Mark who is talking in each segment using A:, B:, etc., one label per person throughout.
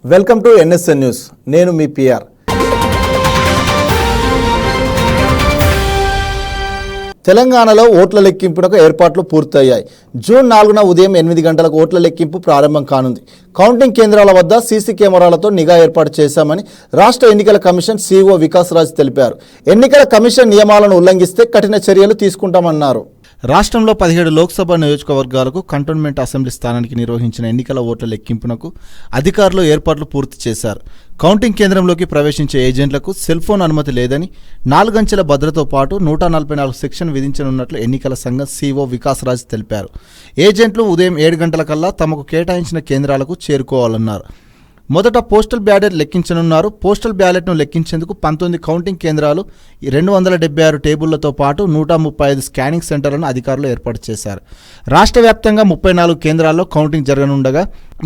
A: Welcome to NSN news. నేను మీ PR. తెలంగాణలో ఓట్ల లెక్కింపునకు ఏర్పాట్లు పూర్తయ్యాయి. జూన్ 4న ఉదయం 8 గంటలకు ఓట్ల లెక్కింపు ప్రారంభం కానుంది. కౌంటింగ్ కేంద్రాల వద్ద సీసీ కెమెరాలతో నిఘా ఏర్పాటు చేశామని రాష్ట్ర ఎన్నికల కమిషన్ సిఇఓ వికాస్ రాజ్ తెలిపారు. ఎన్నికల కమిషన్ నియమాలను ఉల్లంఘిస్తే కఠిన చర్యలు తీసుకుంటామన్నారు. రాష్ట్రంలో 17 లోక్సభ నియోజకవర్గాలకు కంటోన్మెంట్ అసెంబ్లీ స్థానానికి నిర్వహించిన ఎన్నికల ఓట్ల లెక్కింపునకు అధికారులు ఏర్పాట్లు పూర్తి చేశారు. కౌంటింగ్ కేంద్రంలోకి ప్రవేశించే ఏజెంట్లకు సెల్ ఫోన్ అనుమతి లేదని, 4 అంచెల భద్రతతో పాటు 144 సెక్షన్ విధించనున్నట్లు ఎన్నికల సంఘం సిఇఓ వికాస్ రాజ్ తెలిపారు. ఏజెంట్లు ఉదయం 7 గంటల కల్లా తమకు కేటాయించిన కేంద్రాలకు చేరుకోవాలన్నారు. మొదట పోస్టల్ బ్యాలెట్ లెక్కించనున్నారు. పోస్టల్ బ్యాలెట్ను లెక్కించేందుకు 19 కౌంటింగ్ కేంద్రాలు, 276 టేబుళ్లతో పాటు 135 స్కానింగ్ సెంటర్లను అధికారులు ఏర్పాటు చేశారు. రాష్ట్ర వ్యాప్తంగా 34 కేంద్రాల్లో కౌంటింగ్ జరగనుండగా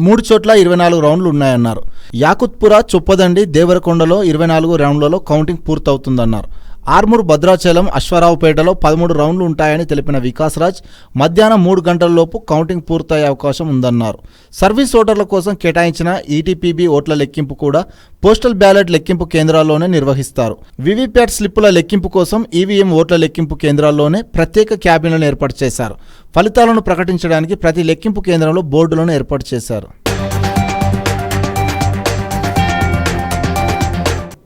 A: 3 చోట్ల 24 రౌండ్లు ఉన్నాయన్నారు. యాకుత్పుర, చొప్పదండి, దేవరకొండలో 24 రౌండ్లలో కౌంటింగ్ పూర్తవుతుందన్నారు. ఆర్మూర్, భద్రాచలం, అశ్వారావుపేటలో 13 రౌండ్లు ఉంటాయని తెలిపిన వికాస్ రాజ్ మధ్యాహ్నం 3 గంటలలోపు కౌంటింగ్ పూర్తయ్యే అవకాశం ఉందన్నారు. సర్వీస్ ఓటర్ల కోసం కేటాయించిన ఈటీపీబీ ఓట్ల లెక్కింపు కూడా పోస్టల్ బ్యాలెట్ లెక్కింపు కేంద్రాల్లోనే నిర్వహిస్తారు. వివిప్యాట్ స్లిప్పుల లెక్కింపు కోసం ఈవీఎం ఓట్ల లెక్కింపు కేంద్రాల్లోనే ప్రత్యేక క్యాబిన్లను ఏర్పాటు చేశారు. ఫలితాలను ప్రకటించడానికి ప్రతి లెక్కింపు కేంద్రంలో బోర్డులను ఏర్పాటు చేశారు.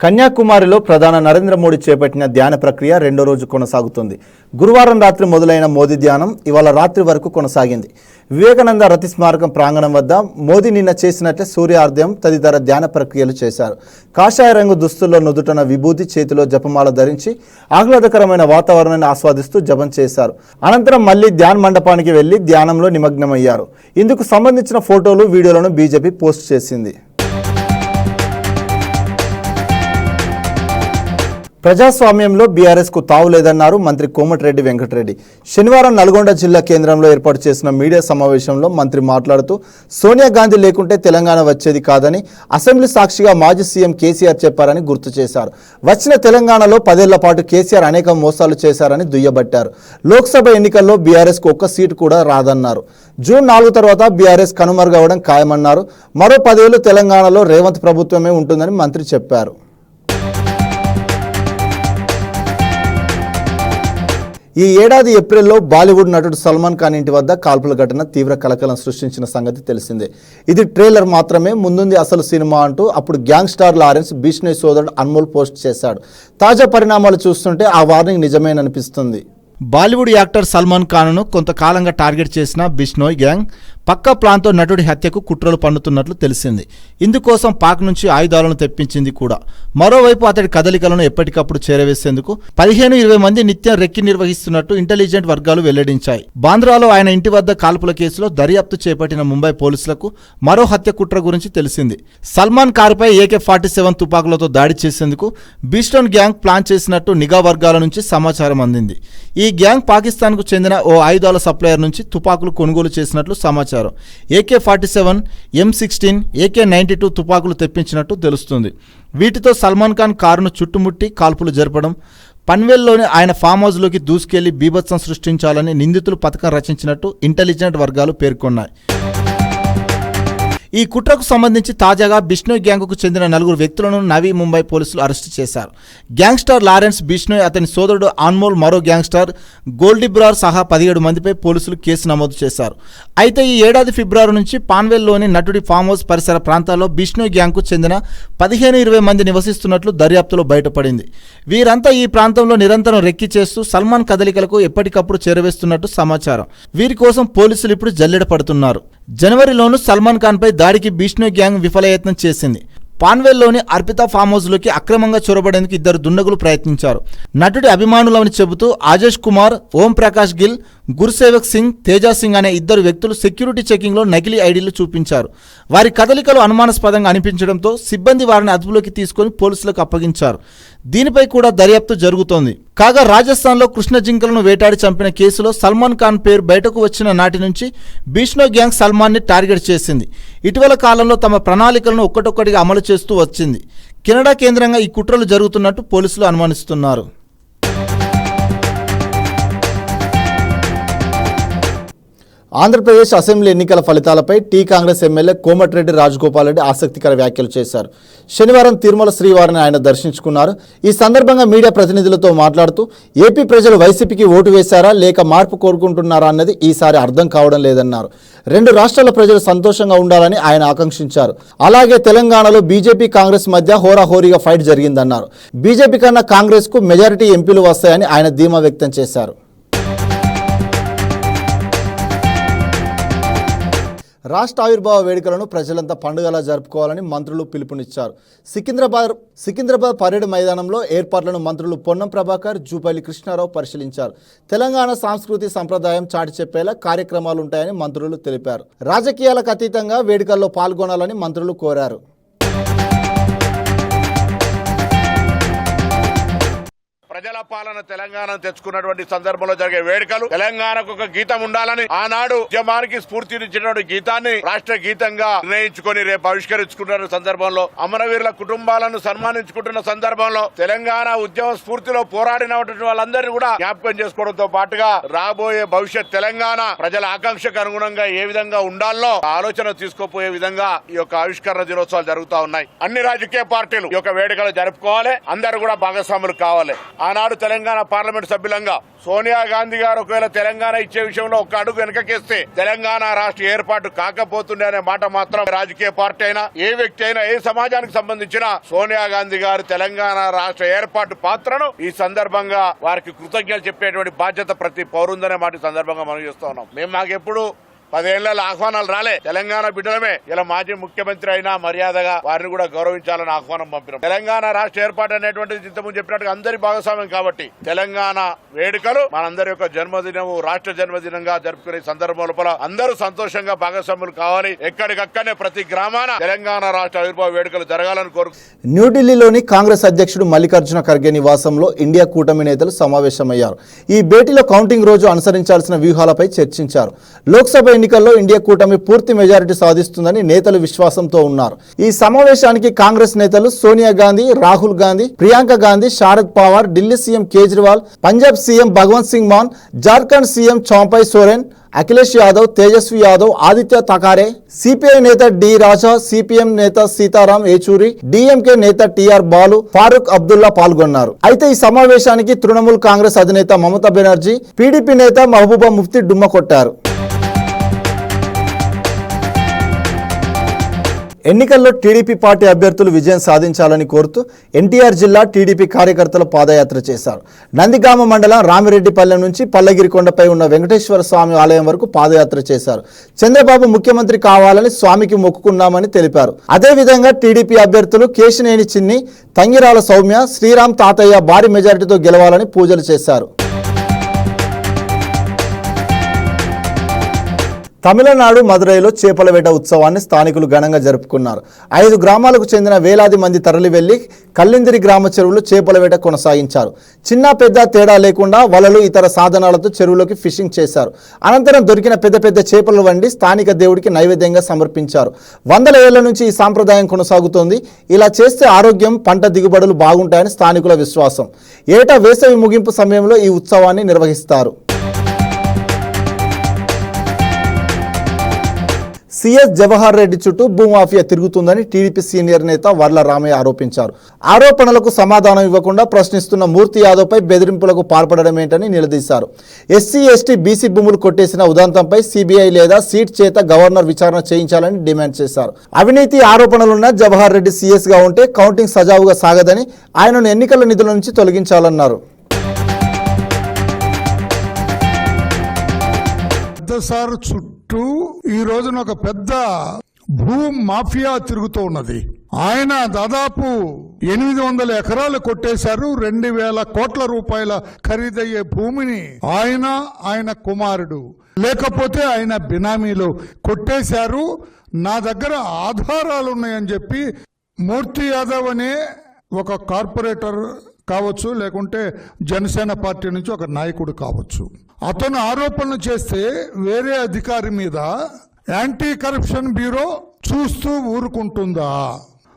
A: కన్యాకుమారిలో ప్రధాని నరేంద్ర మోడీ చేపట్టిన ధ్యాన ప్రక్రియ 2వ రోజు కొనసాగుతుంది. గురువారం రాత్రి మొదలైన మోదీ ధ్యానం ఇవాళ రాత్రి వరకు కొనసాగింది. వివేకానంద రతి స్మారకం ప్రాంగణం వద్ద మోదీ నిన్న చేసినట్లే సూర్యార్ధ్యం తదితర ధ్యాన ప్రక్రియలు చేశారు. కాషాయ రంగు దుస్తుల్లో నుదుటన విభూతి, చేతిలో జపమాల ధరించి ఆహ్లాదకరమైన వాతావరణాన్ని ఆస్వాదిస్తూ జపం చేశారు. అనంతరం మళ్లీ ధ్యాన మండపానికి వెళ్లి ధ్యానంలో నిమగ్నమయ్యారు. ఇందుకు సంబంధించిన ఫోటోలు, వీడియోలను బీజేపీ పోస్ట్ చేసింది. ప్రజాస్వామ్యంలో బీఆర్ఎస్కు తావు లేదన్నారు మంత్రి కోమటిరెడ్డి వెంకటరెడ్డి. శనివారం నల్గొండ జిల్లా కేంద్రంలో ఏర్పాటు చేసిన మీడియా సమావేశంలో మంత్రి మాట్లాడుతూ సోనియా గాంధీ లేకుంటే తెలంగాణ వచ్చేది కాదని అసెంబ్లీ సాక్షిగా మాజీ సీఎం కేసీఆర్ చెప్పారని గుర్తు చేశారు. వచ్చిన తెలంగాణలో 10 ఏళ్ల పాటు కేసీఆర్ అనేక మోసాలు చేశారని దుయ్యబట్టారు. లోక్సభ ఎన్నికల్లో బీఆర్ఎస్కు ఒక్క సీటు కూడా రాదన్నారు. జూన్ 4 తర్వాత బీఆర్ఎస్ కనుమరుగవడం ఖాయమన్నారు. మరో 10 ఏళ్లు తెలంగాణలో రేవంత్ ప్రభుత్వమే ఉంటుందని మంత్రి చెప్పారు. ఈ ఏడాది ఏప్రిల్లో బాలీవుడ్ నటుడు సల్మాన్ ఖాన్ ఇంటి వద్ద కాల్పుల ఘటన తీవ్ర కలకలం సృష్టించిన సంగతి తెలిసిందే. ఇది ట్రైలర్ మాత్రమే, ముందుంది అసలు సినిమా అంటూ అప్పుడు గ్యాంగ్ స్టార్ లారెన్స్ బిష్నోయ్ సోదరుడు అన్మోల్ పోస్ట్ చేశాడు. తాజా పరిణామాలు చూస్తుంటే ఆ వార్నింగ్ నిజమేననిపిస్తుంది. బాలీవుడ్ యాక్టర్ సల్మాన్ ఖాన్ను కొంతకాలంగా టార్గెట్ చేసిన బిష్నోయ్ గ్యాంగ్ పక్కా ప్లాన్తో నటుడి హత్యకు కుట్రలు పన్నుతున్నట్లు తెలిసింది. ఇందుకోసం పాక్ నుంచి ఆయుధాలను తెప్పించింది కూడా. మరోవైపు అతడి కదలికలను ఎప్పటికప్పుడు చేరవేసేందుకు 15-20 మంది నిత్యం రెక్కి నిర్వహిస్తున్నట్టు ఇంటెలిజెంట్ వర్గాలు వెల్లడించాయి. బాంద్రాలో ఆయన ఇంటి వద్ద కాల్పుల కేసులో దర్యాప్తు చేపట్టిన ముంబై పోలీసులకు మరో హత్య కుట్ర గురించి తెలిసింది. సల్మాన్ కారుపై AK-47 తుపాకులతో దాడి చేసేందుకు బిష్నోయ్ గ్యాంగ్ ప్లాన్ చేసినట్టు నిఘా వర్గాల నుంచి సమాచారం అందింది. ఈ గ్యాంగ్ పాకిస్తాన్కు చెందిన ఓ ఆయుధాల సప్లయర్ నుంచి తుపాకులు కొనుగోలు చేసినట్లు సమాచారం. AK-47, M16, AK-92 తుపాకులు తెప్పించినట్టు తెలుస్తుంది. వీటితో సల్మాన్ ఖాన్ కారును చుట్టుముట్టి కాల్పులు జరపడం, పన్వేల్లోని ఆయన ఫామ్ హౌస్లోకి దూసుకెళ్లి బీభత్సం సృష్టించాలని నిందితులు పథకం రచించినట్టు ఇంటెలిజెంట్ వర్గాలు పేర్కొన్నాయి. ఈ కుట్రకు సంబంధించి తాజాగా బిష్నోయ్ గ్యాంగ్కు చెందిన 4 వ్యక్తులను నవీ ముంబై పోలీసులు అరెస్టు చేశారు. గ్యాంగ్స్టర్ లారెన్స్ బిష్నోయ్, అతని సోదరుడు అన్మోల్, మరో గ్యాంగ్స్టర్ గోల్డిబ్రార్ సహా 17 మందిపై పోలీసులు కేసు నమోదు చేశారు. అయితే ఈ ఏడాది ఫిబ్రవరి నుంచి పాన్వేల్లోని నటుడి ఫామ్ హౌస్ పరిసర ప్రాంతాల్లో బిష్నోయ్ గ్యాంగ్కు చెందిన 15-20 మంది నివసిస్తున్నట్లు దర్యాప్తులో బయటపడింది. వీరంతా ఈ ప్రాంతంలో నిరంతరం రెక్కి చేస్తూ సల్మాన్ కదలికలకు ఎప్పటికప్పుడు చేరవేస్తున్నట్టు సమాచారం. వీరి కోసం పోలీసులు ఇప్పుడు జల్లెడ పడుతున్నారు. జనవరిలోనూ సల్మాన్ ఖాన్పై దాడికి బిష్నోయ్ గ్యాంగ్ విఫలయత్నం చేసింది. పాన్వేల్లోని అర్పిత ఫామ్ హౌస్లోకి అక్రమంగా చొరబడేందుకు 2 దుండగులు ప్రయత్నించారు. నటుడి అభిమానులని చెబుతూ ఆజేష్ కుమార్, ఓం ప్రకాష్ గిల్, గురుసేవక్ సింగ్, తేజా సింగ్ అనే 2 వ్యక్తులు సెక్యూరిటీ చెకింగ్లో నకిలీ ఐడీలు చూపించారు. వారి కదలికలు అనుమానాస్పదంగా అనిపించడంతో సిబ్బంది వారిని అదుపులోకి తీసుకుని పోలీసులకు అప్పగించారు. దీనిపై కూడా దర్యాప్తు జరుగుతోంది. కాగా రాజస్థాన్లో కృష్ణ జింకలను వేటాడి చంపిన కేసులో సల్మాన్ ఖాన్ పేరు బయటకు వచ్చిన నాటి నుంచి బిష్నోయ్ గ్యాంగ్ సల్మాన్ని టార్గెట్ చేసింది. ఇటీవల కాలంలో తమ ప్రణాళికలను ఒక్కటొక్కటిగా అమలు చేస్తూ వచ్చింది. కెనడా కేంద్రంగా ఈ కుట్రలు జరుగుతున్నట్టు పోలీసులు అనుమానిస్తున్నారు. ఆంధ్రప్రదేశ్ అసెంబ్లీ ఎన్నికల ఫలితాలపై టీ కాంగ్రెస్ ఎమ్మెల్యే కోమటిరెడ్డి రాజగోపాల్ రెడ్డి ఆసక్తికర వ్యాఖ్యలు చేశారు. శనివారం తిరుమల శ్రీవారిని ఆయన దర్శించుకున్నారు. ఈ సందర్భంగా మీడియా ప్రతినిధులతో మాట్లాడుతూ ఏపీ ప్రజలు వైసీపీకి ఓటు వేశారా లేక మార్పు కోరుకుంటున్నారా అన్నది ఈసారి అర్థం కావడం లేదన్నారు. 2 రాష్ట్రాల ప్రజలు సంతోషంగా ఉండాలని ఆయన ఆకాంక్షించారు. అలాగే తెలంగాణలో బీజేపీ కాంగ్రెస్ మధ్య హోరాహోరీగా ఫైట్ జరిగిందన్నారు. బీజేపీ కన్నా కాంగ్రెస్కు మెజారిటీ ఎంపీలు వస్తాయని ఆయన ధీమా వ్యక్తం చేశారు. రాష్ట్ర ఆవిర్భావ వేడుకలను ప్రజలంతా పండుగలా జరుపుకోవాలని మంత్రులు పిలుపునిచ్చారు. సికింద్రాబాద్ పరేడ్ మైదానంలో ఏర్పాట్లను మంత్రులు పొన్నం ప్రభాకర్, జూపల్లి కృష్ణారావు పరిశీలించారు. తెలంగాణ సంస్కృతి సంప్రదాయం చాటి చెప్పేలా కార్యక్రమాలు ఉంటాయని మంత్రులు తెలిపారు. రాజకీయాలకు అతీతంగా వేడుకల్లో పాల్గొనాలని మంత్రులు కోరారు.
B: ప్రజల పాలన తెలంగాణ తెచ్చుకున్నటువంటి సందర్భంలో జరిగే వేడుకలు తెలంగాణకు ఒక గీతం ఉండాలని ఆనాడు ఉద్యమానికి స్ఫూర్తినిచ్చినటువంటి గీతాన్ని రాష్ట్ర గీతంగా నిర్ణయించుకొని రేపు ఆవిష్కరించుకుంటున్న సందర్భంలో అమరవీరుల కుటుంబాలను సన్మానించుకుంటున్న సందర్భంలో తెలంగాణ ఉద్యమ స్ఫూర్తిలో పోరాడినటువంటి వాళ్ళందరినీ కూడా జ్ఞాపకం చేసుకోవడంతో పాటుగా రాబోయే భవిష్యత్ తెలంగాణ ప్రజల ఆకాంక్షకు అనుగుణంగా ఏ విధంగా ఉండాలో ఆలోచన తీసుకుపోయే విధంగా ఈ యొక్క ఆవిష్కరణ దినోత్సవాలు జరుగుతూ ఉన్నాయి. అన్ని రాజకీయ పార్టీలు ఈ యొక్క వేడుకలు జరుపుకోవాలి, అందరూ కూడా భాగస్వాములు కావాలి. ఆనాడు తెలంగాణ పార్లమెంట్ సభ్యులంగా సోనియా గాంధీ గారు ఒకవేళ తెలంగాణ ఇచ్చే విషయంలో ఒక అడుగు వెనకకేస్తే తెలంగాణ రాష్ట్ర ఏర్పాటు కాకపోతుండే అనే మాట మాత్రం రాజకీయ పార్టీ అయినా ఏ వ్యక్తి అయినా ఏ సమాజానికి సంబంధించిన సోనియా గాంధీ గారు తెలంగాణ రాష్ట్ర ఏర్పాటు పాత్రను ఈ సందర్భంగా వారికి కృతజ్ఞతలు చెప్పేటువంటి బాధ్యత ప్రతి పౌరుందనే మాట సందర్భంగా మనం చేస్తూ ఉన్నాం. మేము మాకెప్పుడు 10 ఏళ్ల ఆహ్వానాలు రాలే. తెలంగాణ బిడ్డలమే ఇలా మాజీ ముఖ్యమంత్రి అయినా మర్యాదగా వారిని కూడా గౌరవించాలని ఆహ్వానం పంపినాం. తెలంగాణ రాష్ట్ర ఏర్పాటు అనేటువంటిది ఇంతకుముందు చెప్పినట్టుగా అందరి భాగస్వామ్యం కాబట్టి తెలంగాణ వేడుకలు మనందరి యొక్క జన్మదినము రాష్ట్ర జన్మదినంగా జరుపుకునే సందర్భం లోపల అందరూ సంతోషంగా భాగస్వాములు కావాలి. ఎక్కడికక్కడనే ప్రతి గ్రామాన తెలంగాణ రాష్ట్ర ఆవిర్భావ వేడుకలు జరగాలని కోరుకుంటున్నాం.
A: న్యూఢిల్లీలోని కాంగ్రెస్ అధ్యక్షుడు మల్లికార్జున ఖర్గే నివాసంలో ఇండియా కూటమి నేతలు సమావేశమయ్యారు. ఈ భేటీలో కౌంటింగ్ రోజు అనుసరించాల్సిన వ్యూహాలపై చర్చించారు. లోక్సభ ఎన్నికల్లో ఇండియా కూటమి పూర్తి మెజారిటీ సాధిస్తుందని నేతలు విశ్వాసంతో ఉన్నారు. ఈ సమావేశానికి కాంగ్రెస్ నేతలు Sonia Gandhi, Rahul Gandhi, Priyanka Gandhi, Sharad Pawar, Delhi CM Kejriwal, Punjab CM Bhagwant Singh Mann, Jharkhand CM Champai Soren, Akhilesh Yadav, Tejashwi Yadav, Aaditya Thackeray, CPI నేత డి రాజా, సిపిఎం నేత సీతారాం ఏచూరి, డిఎంకే నేత టిఆర్ బాలు, ఫారూక్ అబ్దుల్లా పాల్గొన్నారు. అయితే ఈ సమావేశానికి తృణమూల్ కాంగ్రెస్ అధినేత మమతా బెనర్జీ, పీడీపీ నేత మహబూబా ముఫ్తీ డుమ్మా కొట్టారు. ఎన్నికల్లో టీడీపీ పార్టీ అభ్యర్థులు విజయం సాధించాలని కోరుతూ ఎన్టీఆర్ జిల్లా టీడీపీ కార్యకర్తలు పాదయాత్ర చేశారు. నందిగామ మండలం రామిరెడ్డిపల్లెం నుంచి పల్లగిరికొండపై ఉన్న వెంకటేశ్వర స్వామి ఆలయం వరకు పాదయాత్ర చేశారు. చంద్రబాబు ముఖ్యమంత్రి కావాలని స్వామికి మొక్కుకున్నామని తెలిపారు. అదేవిధంగా టీడీపీ అభ్యర్థులు కేశినేని చిన్ని, తంగిరాల సౌమ్య, శ్రీరామ్ తాతయ్య భారీ మెజారిటీతో గెలవాలని పూజలు చేశారు. తమిళనాడు మదురైలో చేపల వేట ఉత్సవాన్ని స్థానికులు ఘనంగా జరుపుకున్నారు. 5 గ్రామాలకు చెందిన వేలాది మంది తరలి వెళ్లి కల్లిందిరి గ్రామ చెరువులో చేపల వేట కొనసాగించారు. చిన్న పెద్ద తేడా లేకుండా వలలు, ఇతర సాధనాలతో చెరువులోకి ఫిషింగ్ చేశారు. అనంతరం దొరికిన పెద్ద పెద్ద చేపలు వండి స్థానిక దేవుడికి నైవేద్యంగా సమర్పించారు. 100 ఏళ్ల నుంచి ఈ సాంప్రదాయం కొనసాగుతోంది. ఇలా చేస్తే ఆరోగ్యం, పంట దిగుబడులు బాగుంటాయని స్థానికుల విశ్వాసం. ఏటా వేసవి ముగింపు సమయంలో ఈ ఉత్సవాన్ని నిర్వహిస్తారు. సిఎస్ జవహర్ రెడ్డి చుట్టూ భూమాఫియా తిరుగుతుందని టీడీపీ సీనియర్ నేత వర్ల రామయ్య ఆరోపించారు. ఆరోపణలకు సమాధానం ఇవ్వకుండా ప్రశ్నిస్తున్న మూర్తి యాదవ్పై బెదిరింపులకు పాల్పడమేంటని నిలదీశారు. ఎస్సీ, ఎస్టీ, బీసీ భూములు కొట్టేసిన ఉదంతంపై సిబిఐ లేదా సీట్ చేత గవర్నర్ విచారణ చేయించాలని డిమాండ్ చేశారు. అవినీతి ఆరోపణలున్న జవహర్ రెడ్డి సీఎస్ గా ఉంటే కౌంటింగ్ సజావుగా సాగదని, ఆయనను ఎన్నికల నిధుల నుంచి తొలగించాలన్నారు.
C: చుట్టూ ఈ రోజున ఒక పెద్ద భూ మాఫియా తిరుగుతూ ఉన్నది. ఆయన దాదాపు 800 ఎకరాలు కొట్టేశారు. 2000 కోట్ల రూపాయల ఖరీదయ్యే భూమిని ఆయన కుమారుడు లేకపోతే ఆయన బినామీలు కొట్టేశారు. నా దగ్గర ఆధారాలు ఉన్నాయని చెప్పి మూర్తి యాదవ్ అనే ఒక కార్పొరేటర్ కావచ్చు, లేకుంటే జనసేన పార్టీ నుంచి ఒక నాయకుడు కావచ్చు, అతను ఆరోపణలు చేస్తే వేరే అధికారి మీద యాంటీ కరప్షన్ బ్యూరో చూస్తూ ఊరుకుంటుందా?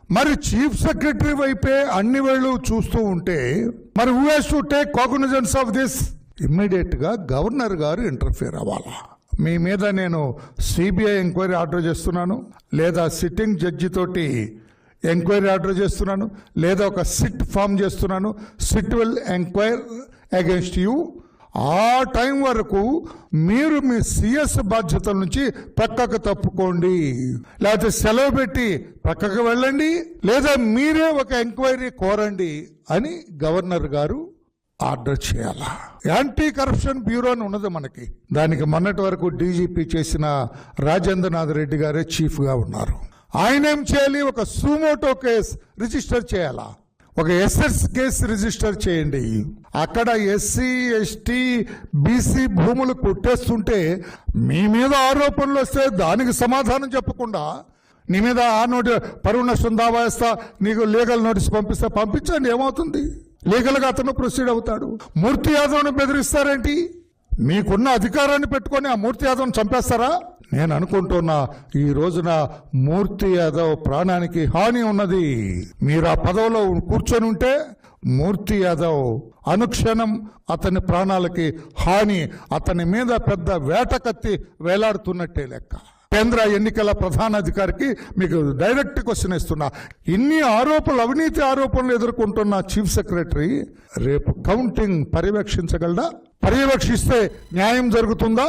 C: మరి చీఫ్ సెక్రటరీ వైపే అన్ని వేళలు చూస్తూ ఉంటే మరి who has to take cognizance of this? Immediate గా గవర్నర్ గారు ఇంటర్ఫియర్ అవ్వాలా. మీ మీద నేను సిబిఐ ఎంక్వైరీ ఆర్డర్ చేస్తున్నాను, లేదా సిట్టింగ్ జడ్జి తోటి ఎంక్వైరీ ఆర్డర్ చేస్తున్నాను, లేదా ఒక సిట్ ఫామ్ చేస్తున్నాను. SIT will enquire against you. ఆ టైం వరకు మీరు మీ సిఎస్ బాధ్యతల నుంచి పక్కకు తప్పుకోండి, లేకపోతే సెలవు పెట్టి పక్కకు వెళ్ళండి, లేదా మీరే ఒక ఎంక్వైరీ కోరండి అని గవర్నర్ గారు ఆర్డర్ చేయాలా. యాంటీ కరప్షన్ బ్యూరో అని ఉన్నది మనకి. దానికి మొన్నటి వరకు డీజీపీ చేసిన రాజేంద్రనాథ్ రెడ్డి గారే చీఫ్గా ఉన్నారు. ఆయన ఏం చేయాలి? ఒక సుమోటో కేసు రిజిస్టర్ చేయాలా, ఒక ఎస్ఎస్ కేసు రిజిస్టర్ చేయండి. అక్కడ ఎస్సీ ఎస్టీ బీసీ భూములు కొట్టేస్తుంటే మీ మీద ఆరోపణలు వస్తే దానికి సమాధానం చెప్పకుండా నీ మీద పరువు నష్టం దావా వేస్తా, నీకు లీగల్ నోటీస్ పంపిస్తా, పంపించండి, ఏమవుతుంది? లీగల్గా అతను ప్రొసీడ్ అవుతాడు. మూర్తి యాదవ్ను బెదిరిస్తారేంటి? మీకున్న అధికారాన్ని పెట్టుకొని ఆ మూర్తి యాదవ్ను చంపేస్తారా? నేను అనుకుంటున్నా ఈ రోజున మూర్తి యాదవ్ ప్రాణానికి హాని ఉన్నది. మీరు ఆ పదవిలో కూర్చొని ఉంటే మూర్తి యాదవ్ అనుక్షణం అతని ప్రాణాలకి హాని, అతని మీద పెద్ద వేటకత్తి వేలాడుతున్నట్టే లెక్క. కేంద్ర ఎన్నికల ప్రధానాధికారికి మీకు డైరెక్ట్ క్వశ్చన్ ఇస్తున్నా. ఇన్ని ఆరోపణలు, అవినీతి ఆరోపణలు ఎదుర్కొంటున్న చీఫ్ సెక్రటరీ రేపు కౌంటింగ్ పర్యవేక్షించగలడా? పర్యవేక్షిస్తే న్యాయం జరుగుతుందా?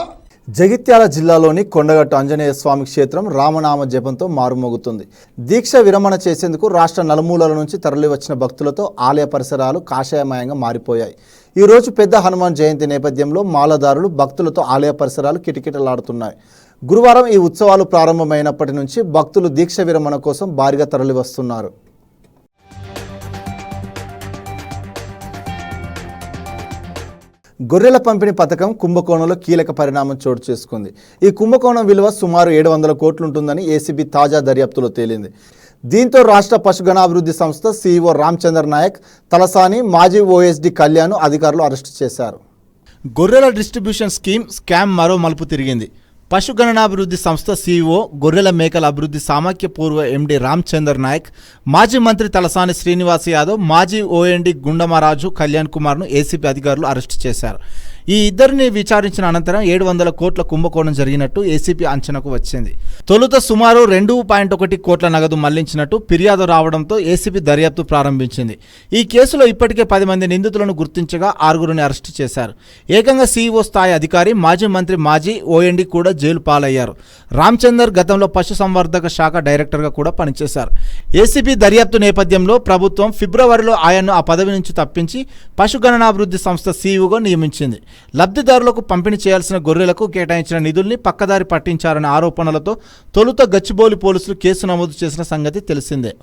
A: జగిత్యాల జిల్లాలోని కొండగట్టు ఆంజనేయ స్వామి క్షేత్రం రామనామ జపంతో మారుమోగుతుంది. దీక్ష విరమణ చేసేందుకు రాష్ట్ర నలుమూలల నుంచి తరలివచ్చిన భక్తులతో ఆలయ పరిసరాలు కాషాయమయంగా మారిపోయాయి. ఈ రోజు పెద్ద హనుమాన్ జయంతి నేపథ్యంలో మాలదారులు భక్తులతో ఆలయ పరిసరాలు కిటకిటలాడుతున్నాయి. గురువారం ఈ ఉత్సవాలు ప్రారంభమైనప్పటి నుంచి భక్తులు దీక్ష విరమణ కోసం భారీగా తరలివస్తున్నారు. గొర్రెల పంపిణీ పథకం కుంభకోణంలో కీలక పరిణామం చోటు చేసుకుంది. ఈ కుంభకోణం విలువ సుమారు 700 కోట్లుంటుందని ఏసీబీ తాజా దర్యాప్తులో తేలింది. దీంతో రాష్ట్ర పశుగణాభివృద్ధి సంస్థ సీఈఓ రామచంద్ర నాయక్, తలసాని, మాజీ ఓఎస్డీ కళ్యాణ్ అధికారులు అరెస్టు చేశారు. గొర్రెల డిస్ట్రిబ్యూషన్ స్కామ్ మరో మలుపు తిరిగింది. పశుగణనాభివృద్ధి సంస్థ సీఈఓ, గొర్రెల మేకల అభివృద్ధి సమాఖ్య పూర్వ ఎండీ రామచందర్ నాయక్, మాజీ మంత్రి తలసాని శ్రీనివాస్ యాదవ్, మాజీ ఓఎన్డీ గుండమరాజు కళ్యాణ్ కుమార్ను ఏసీపీ అధికారులు అరెస్టు చేశారు. ఈ ఇద్దరిని విచారించిన అనంతరం 700 కోట్ల కుంభకోణం జరిగినట్టు ఏసీపీ అంచనాకు వచ్చింది. తొలుత సుమారు 2.1 కోట్ల నగదు మళ్లించినట్టు ఫిర్యాదు రావడంతో ఏసీపీ దర్యాప్తు ప్రారంభించింది. ఈ కేసులో ఇప్పటికే 10 మంది నిందితులను గుర్తించగా 6గురిని అరెస్టు చేశారు. ఏకంగా సీఈఓ స్థాయి అధికారి, మాజీ మంత్రి, మాజీ ఓఎన్డీ కూడా జైలు పాలయ్యారు. రామచందర్ గతంలో పశుసంవర్ధక శాఖ డైరెక్టర్గా కూడా పనిచేశారు. ఏసీపీ దర్యాప్తు నేపథ్యంలో ప్రభుత్వం ఫిబ్రవరిలో ఆయన్ను ఆ పదవి నుంచి తప్పించి పశుగణనాభివృద్ధి సంస్థ సీఈఓగా నియమించింది. లబ్ధిదారులకు పంపిణీ చేయాల్సిన గొర్రెలకు కేటాయించిన నిధుల్ని పక్కదారి పట్టించారనే ఆరోపణలతో తొలుత గచ్చిబౌలి పోలీసులు కేసు నమోదు చేసిన సంగతి తెలిసిందే.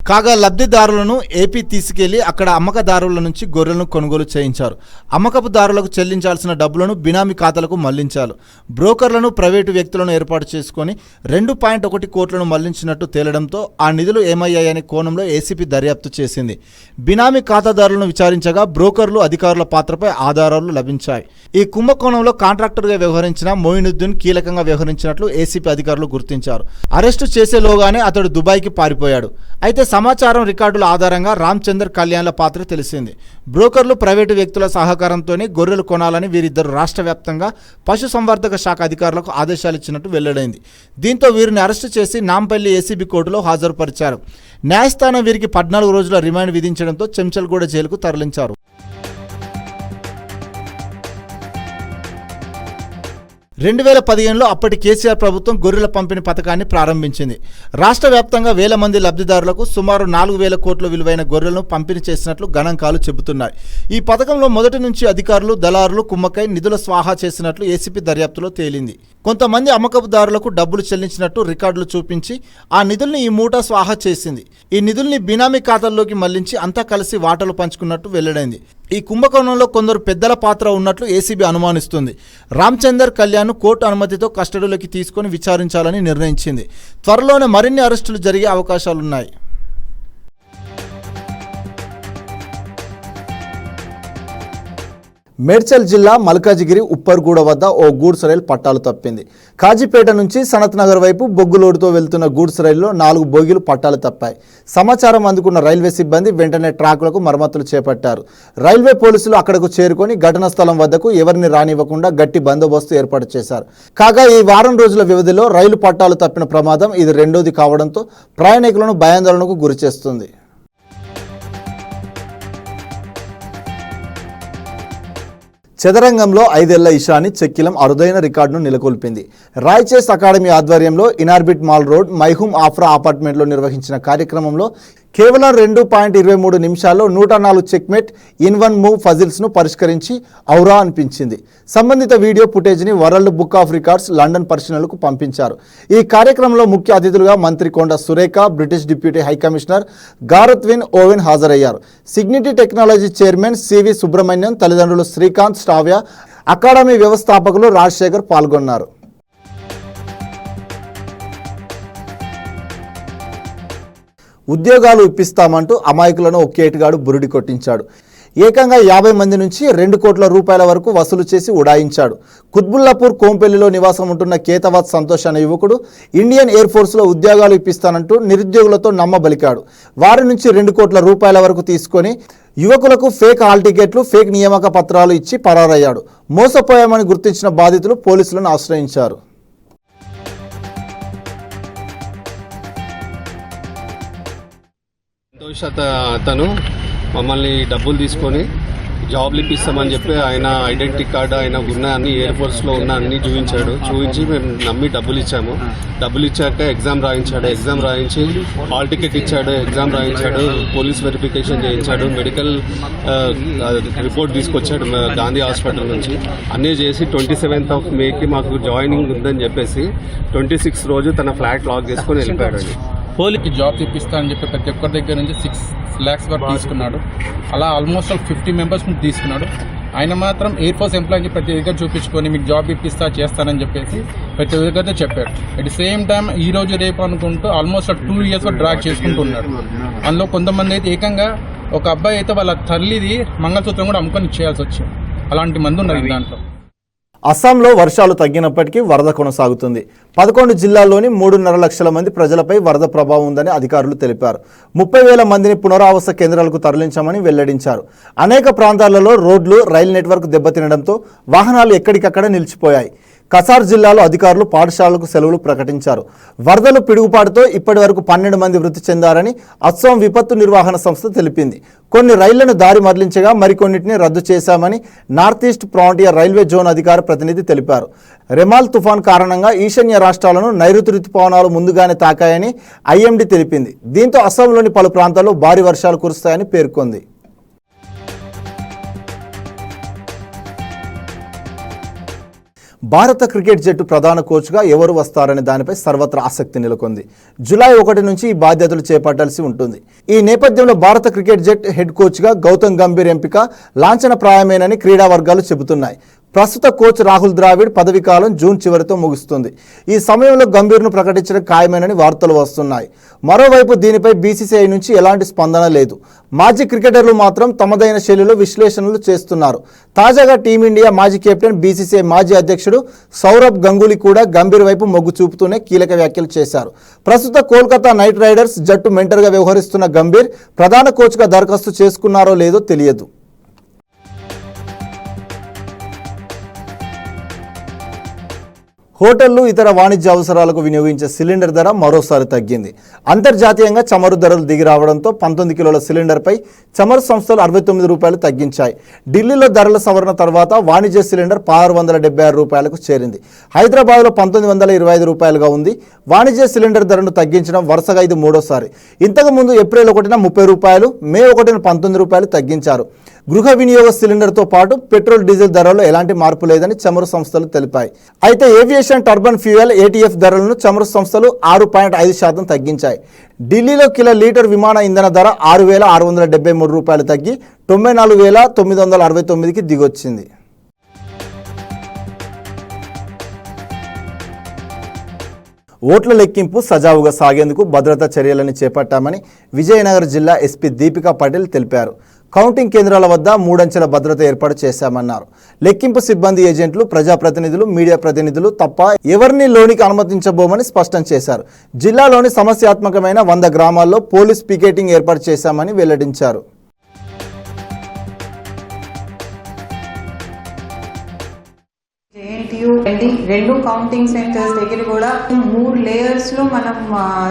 A: కాగా లబ్ధిదారులను ఏపీ తీసుకెళ్లి అక్కడ అమ్మకదారుల నుంచి గొర్రెలను కొనుగోలు చేయించారు. అమ్మకపుదారులకు చెల్లించాల్సిన డబ్బులను బినామీ ఖాతాలకు మళ్లించారు. బ్రోకర్లను, ప్రైవేటు వ్యక్తులను ఏర్పాటు చేసుకుని 2.1 కోట్లను మళ్లించినట్టు తేలడంతో ఆ నిధులు ఏమయ్యాయనే కోణంలో ఏసీపీ దర్యాప్తు చేసింది. బినామీ ఖాతాదారులను విచారించగా బ్రోకర్లు, అధికారుల పాత్రపై ఆధారాలు లభించాయి. ఈ కుంభకోణంలో కాంట్రాక్టర్గా వ్యవహరించిన మోయినుద్దీన్ కీలకంగా వ్యవహరించినట్లు ఏసీపీ అధికారులు గుర్తించారు. అరెస్టు చేసేలోగానే అతడు దుబాయ్కి పారిపోయాడు. అయితే సమాచారం రికార్డుల ఆధారంగా రామచందర్ కళ్యాణ్ల పాత్ర తెలిసింది. బ్రోకర్లు, ప్రైవేటు వ్యక్తుల సహకారంతోనే గొర్రెలు కొనాలని వీరిద్దరు రాష్ట్ర వ్యాప్తంగా పశుసంవర్ధక శాఖ అధికారులకు ఆదేశాలు ఇచ్చినట్టు వెల్లడైంది. దీంతో వీరిని అరెస్టు చేసి నాంపల్లి ఏసీబీ కోర్టులో హాజరుపరిచారు. న్యాయస్థానం వీరికి 14 రోజుల రిమాండ్ విధించడంతో చెంచల్గూడ జైలుకు తరలించారు. 2015లో అప్పటి కేసీఆర్ ప్రభుత్వం గొర్రెల పంపిణీ పథకాన్ని ప్రారంభించింది. రాష్ట్ర వ్యాప్తంగా వేల మంది లబ్ధిదారులకు సుమారు 4,000 కోట్ల విలువైన గొర్రెలను పంపిణీ చేసినట్లు గణాంకాలు చెబుతున్నాయి. ఈ పథకంలో మొదటి నుంచి అధికారులు, దళారులు కుమ్మక్కై నిధుల స్వాహా చేసినట్లు ఏసీపీ దర్యాప్తులో తేలింది. కొంతమంది అమ్మకపుదారులకు డబ్బులు చెల్లించినట్టు రికార్డులు చూపించి ఆ నిధుల్ని ఈ మూట స్వాహా చేసింది. ఈ నిధుల్ని బినామీ ఖాతాల్లోకి మళ్లించి అంతా కలిసి వాటాలు పంచుకున్నట్టు వెల్లడైంది. ఈ కుంభకోణంలో కొందరు పెద్దల పాత్ర ఉన్నట్లు ఏసీబీ అనుమానిస్తుంది. రామచందర్ కళ్యాణ్ కోర్టు అనుమతితో కస్టడీలోకి తీసుకొని విచారించాలని నిర్ణయించింది. త్వరలోనే మరిన్ని అరెస్టులు జరిగే అవకాశాలున్నాయి. మేడ్చల్ జిల్లా మల్కాజిగిరి ఉప్పర్గూడ వద్ద ఓ గూడ్స్ రైలు పట్టాలు తప్పింది. కాజీపేట నుంచి సనత్ నగర్ వైపు బొగ్గు లోడుతో వెళ్తున్న గూడ్స్ రైలులో 4 బోగీలు పట్టాలు తప్పాయి. సమాచారం అందుకున్న రైల్వే సిబ్బంది వెంటనే ట్రాకులకు మరమ్మతులు చేపట్టారు. రైల్వే పోలీసులు అక్కడకు చేరుకొని ఘటనా స్థలం వద్దకు ఎవరిని రానివ్వకుండా గట్టి బందోబస్తు ఏర్పాటు చేశారు. కాగా ఈ వారం రోజుల వ్యవధిలో రైలు పట్టాలు తప్పిన ప్రమాదం ఇది రెండోది కావడంతో ప్రయాణికులను భయాందోళనకు గురిచేస్తుంది. చదరంగంలో 5 ఏళ్ల ఇషాని చెక్కిలం అరుదైన రికార్డును నెలకొల్పింది. రాయ్చేస్ అకాడమీ ఆధ్వర్యంలో ఇనార్బిట్ మాల్ రోడ్ మైహూమ్ ఆఫ్రా అపార్ట్మెంట్లో నిర్వహించిన కార్యక్రమంలో కేవలం 2.23 నిమిషాల్లో 104 చెక్మేట్ ఇన్-1 మూవ్ ఫజిల్స్ను పరిష్కరించి ఔరా అనిపించింది. సంబంధిత వీడియో ఫుటేజ్ని world book of records London పరిశీలనలకు పంపించారు. ఈ కార్యక్రమంలో ముఖ్య అతిథులుగా మంత్రి Konda Surekha, British deputy high commissioner Gareth Wyn Owen హాజరయ్యారు. Cigniti technology chairman CV Subrahmanyam, తల్లిదండ్రులు శ్రీకాంత్, శ్రావ్య, అకాడమీ వ్యవస్థాపకులు రాజశేఖర్ పాల్గొన్నారు. ఉద్యోగాలు ఇప్పిస్తామంటూ అమాయకులను ఒక కేటుగాడు బురిడి కొట్టించాడు. ఏకంగా 50 మంది నుంచి 2 కోట్ల రూపాయల వరకు వసూలు చేసి ఉడాయించాడు. కుత్బుల్లాపూర్ కోంపెల్లిలో నివాసం ఉంటున్న కేతవాత్ సంతోష్ అనే యువకుడు ఇండియన్ ఎయిర్ ఫోర్స్లో ఉద్యోగాలు ఇప్పిస్తానంటూ నిరుద్యోగులతో నమ్మబలికాడు. వారి నుంచి 2 కోట్ల రూపాయల వరకు తీసుకొని యువకులకు ఫేక్ హాల్ టికెట్లు, ఫేక్ నియామక పత్రాలు ఇచ్చి పరారయ్యాడు. మోసపోయామని గుర్తించిన బాధితులు పోలీసులను ఆశ్రయించారు.
D: అతను మమ్మల్ని డబ్బులు తీసుకొని జాబ్లు ఇప్పిస్తామని చెప్పి ఆయన ఐడెంటిటీ కార్డు, ఆయన ఉన్న అన్ని ఎయిర్ ఫోర్స్లో ఉన్న అన్ని చూపించి మేము నమ్మి డబ్బులు ఇచ్చాము. డబ్బులు ఇచ్చాక ఎగ్జామ్ రాయించి హాల్ టికెట్ ఇచ్చాడు, ఎగ్జామ్ రాయించాడు, పోలీస్ వెరిఫికేషన్ చేయించాడు, మెడికల్ రిపోర్ట్ తీసుకొచ్చాడు గాంధీ హాస్పిటల్ నుంచి. అన్నీ చేసి 27th మేకి మాకు జాయినింగ్ ఉందని చెప్పేసి 26 రోజు తన ఫ్లాట్ లాక్ చేసుకొని వెళ్ళిపోయాడు.
E: పోలీకి జాబ్ తెప్పిస్తా అని చెప్పి ప్రతి ఒక్కరి దగ్గర నుంచి 6 lakhs వరకు తీసుకున్నాడు. అలా ఆల్మోస్ట్ 50 మెంబర్స్ నుంచి తీసుకున్నాడు. ఆయన మాత్రం ఎయిర్ ఫోర్స్ ఎంప్లాయీకి ప్రతి దగ్గర చూపించుకొని మీకు జాబ్ ఇప్పిస్తా చేస్తానని చెప్పేసి ప్రతి దగ్గర చెప్పాడు. అట్ ది సేమ్ టైం ఈ రోజు రేపు అనుకుంటూ ఆల్మోస్ట్ 2 years డ్రాగ్ చేసుకుంటూ ఉన్నాడు. అందులో కొంతమంది అయితే ఏకంగా ఒక అబ్బాయి అయితే వాళ్ళ తల్లిది మంగళసూత్రం కూడా అమ్ముకొని ఇచ్చేయాల్సి వచ్చింది. అలాంటి మంది ఉన్నారు దాంట్లో.
A: అస్సాంలో వర్షాలు తగ్గినప్పటికీ వరద కొనసాగుతుంది. 11 జిల్లాల్లోని 3.5 లక్షల మంది ప్రజలపై వరద ప్రభావం ఉందని అధికారులు తెలిపారు. 30,000 మందిని పునరావాస కేంద్రాలకు తరలించామని వెల్లడించారు. అనేక ప్రాంతాలలో రోడ్లు, రైలు నెట్వర్క్ దెబ్బతినడంతో వాహనాలు ఎక్కడికక్కడ నిలిచిపోయాయి. కసార్ జిల్లాలో అధికారులు పాఠశాలలకు సెలవులు ప్రకటించారు. వరదలు పిడుగుపాటుతో ఇప్పటి వరకు 12 మంది మృతి చెందారని అస్సాం విపత్తు నిర్వహణ సంస్థ తెలిపింది. కొన్ని రైళ్లను దారి మరలించగా మరికొన్నింటిని రద్దు చేశామని north east frontier railway zone అధికార ప్రతినిధి తెలిపారు. రెమాల్ తుఫాన్ కారణంగా ఈశాన్య రాష్ట్రాలను నైరుతి రుతుపవనాలు ముందుగానే తాకాయని ఐఎండీ తెలిపింది. దీంతో అస్సాంలోని పలు ప్రాంతాల్లో భారీ వర్షాలు కురుస్తాయని పేర్కొంది. భారత క్రికెట్ జట్టు ప్రధాన కోచ్గా ఎవరు వస్తారనే దానిపై సర్వత్రా ఆసక్తి నెలకొంది. జూలై 1 నుంచి ఈ బాధ్యతలు చేపట్టాల్సి ఉంటుంది. ఈ నేపథ్యంలో భారత క్రికెట్ జట్టు హెడ్ కోచ్గా గౌతమ్ గంభీర్ ఎంపిక లాంఛనప్రాయమేనని క్రీడా వర్గాలు చెబుతున్నాయి. ప్రస్తుత కోచ్ రాహుల్ ద్రావిడ్ పదవీ కాలం జూన్ చివరితో ముగుస్తుంది. ఈ సమయంలో గంభీర్ను ప్రకటించడం ఖాయమేనని వార్తలు వస్తున్నాయి. మరోవైపు దీనిపై బీసీసీఐ నుంచి ఎలాంటి స్పందన లేదు. మాజీ క్రికెటర్లు మాత్రం తమదైన శైలిలో విశ్లేషణలు చేస్తున్నారు. తాజాగా టీమిండియా మాజీ కెప్టెన్, బీసీసీఐ మాజీ అధ్యక్షుడు సౌరభ్ గంగూలీ కూడా గంభీర్ వైపు మొగ్గు చూపుతూనే కీలక వ్యాఖ్యలు చేశారు. ప్రస్తుత కోల్కతా నైట్ రైడర్స్ జట్టు మెంటర్గా వ్యవహరిస్తున్న గంభీర్ ప్రధాన కోచ్గా దరఖాస్తు చేసుకున్నారో లేదో తెలియదు. హోటళ్లు, ఇతర వాణిజ్య అవసరాలకు వినియోగించే సిలిండర్ ధర మరోసారి తగ్గింది. అంతర్జాతీయంగా చమురు ధరలు దిగి రావడంతో 19 కిలోల సిలిండర్పై చమురు సంస్థలు 69 రూపాయలు తగ్గించాయి. ఢిల్లీలో ధరల సవరణ తర్వాత వాణిజ్య సిలిండర్ 1676 రూపాయలకు చేరింది. హైదరాబాద్లో 1925 రూపాయలుగా ఉంది. వాణిజ్య సిలిండర్ ధరను తగ్గించడం వరుసగా ఇది మూడోసారి. ఇంతకుముందు ఏప్రిల్ 1న 30 రూపాయలు, మే 1న 19 రూపాయలు తగ్గించారు. గృహ వినియోగ సిలిండర్తో పాటు పెట్రోల్, డీజిల్ ధరల్లో ఎలాంటి మార్పు లేదని చమురు సంస్థలు తెలిపాయి. అయితే ఏవియేషన్ టర్బన్ ఫ్యూయల్ ATF ధరలను చమురు సంస్థలు 6.5% తగ్గించాయి. ఢిల్లీలో కిలో విమాన ఇంధన ధర 6,673 రూపాయలు తగ్గి 94,969కి దిగొచ్చింది. ఓట్ల లెక్కింపు సజావుగా సాగేందుకు భద్రతా చర్యలను చేపట్టామని విజయనగరం జిల్లా ఎస్పీ దీపికా పటేల్ తెలిపారు. కౌంటింగ్ కేంద్రాల వద్ద 3 అంచెల భద్రత ఏర్పాటు చేశామన్నారు. లెక్కింపు సిబ్బంది, ఏజెంట్లు, ప్రజాప్రతినిధులు, మీడియా ప్రతినిధులు తప్ప ఎవరిని లోనికి అనుమతించబోమని స్పష్టం చేశారు. జిల్లాలోని సమస్యాత్మకమైన 100 గ్రామాల్లో పోలీస్ పికెటింగ్ ఏర్పాటు చేశామని వెల్లడించారు.
F: రెండు కౌంటింగ్ సెంటర్స్ దగ్గర కూడా 3 లేయర్స్ లో మనం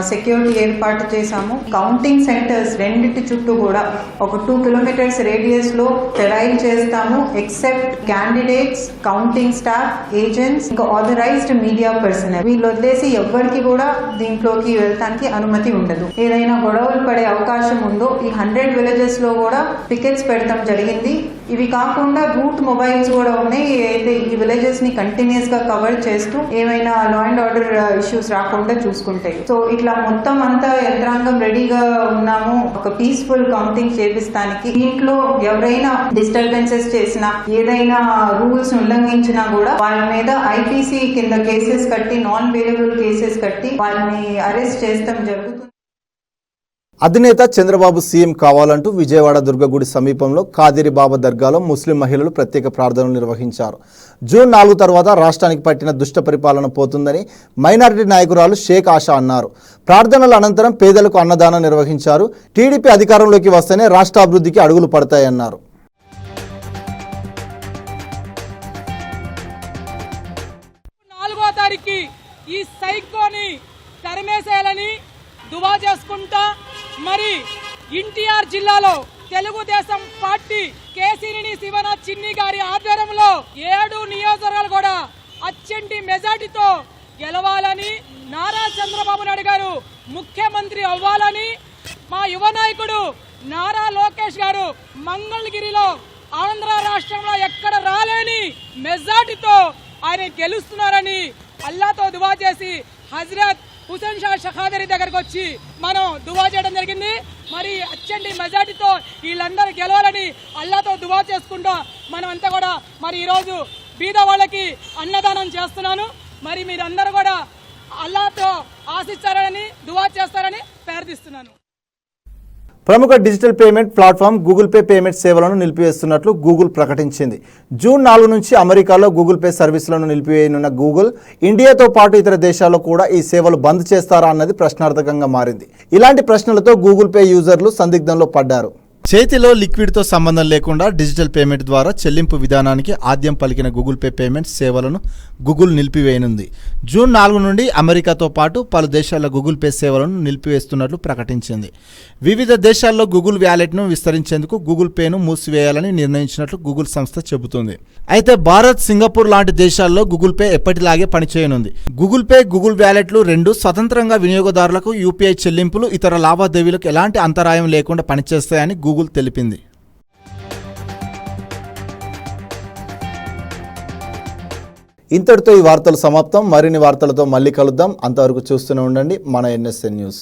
F: సెక్యూరిటీ ఏర్పాటు చేశాము. కౌంటింగ్ సెంటర్స్ రెండిటి చుట్టూ కూడా ఒక 2 కిలోమీటర్స్ రేడియస్ లో స్టెరైల్ చేస్తాము. Except candidates, counting staff, agents, ఇంకా ఆథరైజ్డ్ మీడియా పర్సనల్, వీళ్ళు వదిలేసి ఎవ్వరికి కూడా దీంట్లోకి వెళ్తానికి అనుమతి ఉండదు. ఏదైనా గొడవలు పడే అవకాశం ఉందో ఈ 100 విలేజెస్ లో కూడా పికెట్స్ పెడతాం జరిగింది. ఇవి కాకుండా రూట్ మొబైల్స్ కూడా ఉన్నాయి. అయితే ఈ విలేజెస్ ని కంటిన్యూస్ గా కవర్ చేస్తూ ఏమైనా లా అండ్ ఆర్డర్ ఇష్యూస్ రాకుండా చూసుకుంటాయి. సో ఇట్లా మొత్తం అంతా యంత్రాంగం రెడీగా ఉన్నాము ఒక పీస్ఫుల్ కౌంటింగ్ చేపిస్తానికి. దీంట్లో ఎవరైనా డిస్టర్బెన్సెస్ చేసినా, ఏదైనా రూల్స్ ఉల్లంఘించినా కూడా వాళ్ళ మీద ఐపీసీ కింద కేసెస్ కట్టి, నాన్ వేరియబుల్ కేసెస్ కట్టి వాళ్ళని అరెస్ట్ చేస్తాం జరుగుతుంది.
A: అధినేత చంద్రబాబు సీఎం కావాలంటూ విజయవాడ దుర్గగుడి సమీపంలో కాదిరి బాబా దర్గాలో ముస్లిం మహిళలు ప్రత్యేక ప్రార్థనలు నిర్వహించారు. జూన్ 4 తర్వాత రాష్ట్రానికి పట్టిన దుష్ట పరిపాలన పోతుందని మైనారిటీ నాయకురాలు షేక్ ఆషా అన్నారు. ప్రార్థనల అనంతరం పేదలకు అన్నదానం నిర్వహించారు. టీడీపీ అధికారంలోకి వస్తేనే రాష్ట్ర అభివృద్ధికి అడుగులు పడతాయన్నారు.
G: 4వ తారీఖు ఈ సైకోని తరిమేసేయాలని దువా చేసుకుంటా. మరి ఎన్టీఆర్ జిల్లాలో తెలుగుదేశం పార్టీ కేసినేని శివనాథ్ చిన్ని గారి ఆధ్వర్యంలో 7 నియోజకవర్గాలు కూడా అత్యంటి మెజార్టీతో గెలవాలని, నారా చంద్రబాబు నాయుడు గారు ముఖ్యమంత్రి అవ్వాలని, మా యువ నాయకుడు నారా లోకేష్ గారు మంగళగిరిలో ఆంధ్ర రాష్ట్రంలో ఎక్కడ రాలేని మెజార్టీతో ఆయన గెలుస్తున్నారని అల్లాతో దువా చేసి హజరత్ హుసేన్ షా షఖాదరి దగ్గరకు వచ్చి మనం దువా చేయడం జరిగింది. మరి అత్యంటి మెజార్టీతో వీళ్ళందరూ గెలవాలని అల్లాతో దువా చేసుకుంటూ మనం అంతా కూడా మరి ఈరోజు బీద వాళ్ళకి అన్నదానం చేస్తున్నాను. మరి మీరందరూ కూడా అల్లాతో ఆశిస్తారని, దువా చేస్తారని ప్రార్థిస్తున్నాను.
A: ప్రముఖ digital payment platform Google pay payment సేవలను నిలిపివేస్తున్నట్లు గూగుల్ ప్రకటించింది. జూన్ 4 నుంచి అమెరికాలో గూగుల్ పే సర్వీసులను నిలిపివేయనున్న గూగుల్ ఇండియాతో పాటు ఇతర దేశాల్లో కూడా ఈ సేవలు బంద్ చేస్తారా అన్నది ప్రశ్నార్థకంగా మారింది. ఇలాంటి ప్రశ్నలతో గూగుల్ పే యూజర్లు సందిగ్ధంలో పడ్డారు. చేతిలో లిక్విడ్తో సంబంధం లేకుండా డిజిటల్ పేమెంట్ ద్వారా చెల్లింపు విధానానికి ఆద్యం పలికిన గూగుల్ పే పేమెంట్ సేవలను గూగుల్ నిలిపివేయనుంది. జూన్ 4 నుండి అమెరికాతో పాటు పలు దేశాల్లో గూగుల్ పే సేవలను నిలిపివేస్తున్నట్లు ప్రకటించింది. వివిధ దేశాల్లో గూగుల్ వ్యాలెట్ను విస్తరించేందుకు గూగుల్ పేను మూసివేయాలని నిర్ణయించినట్లు గూగుల్ సంస్థ చెబుతుంది. అయితే భారత్, సింగపూర్ లాంటి దేశాల్లో గూగుల్ పే ఎప్పటిలాగే పనిచేయనుంది. గూగుల్ పే, గూగుల్ వ్యాలెట్లు రెండు స్వతంత్రంగా వినియోగదారులకు యూపీఐ చెల్లింపులు, ఇతర లావాదేవీలకు ఎలాంటి అంతరాయం లేకుండా పనిచేస్తాయని గూగుల్ తెలిపింది. ఇంతటితో ఈ వార్తలు సమాప్తం. మరిన్ని వార్తలతో మళ్ళీ కలుద్దాం. అంతవరకు చూస్తూనే ఉండండి మన NSN న్యూస్.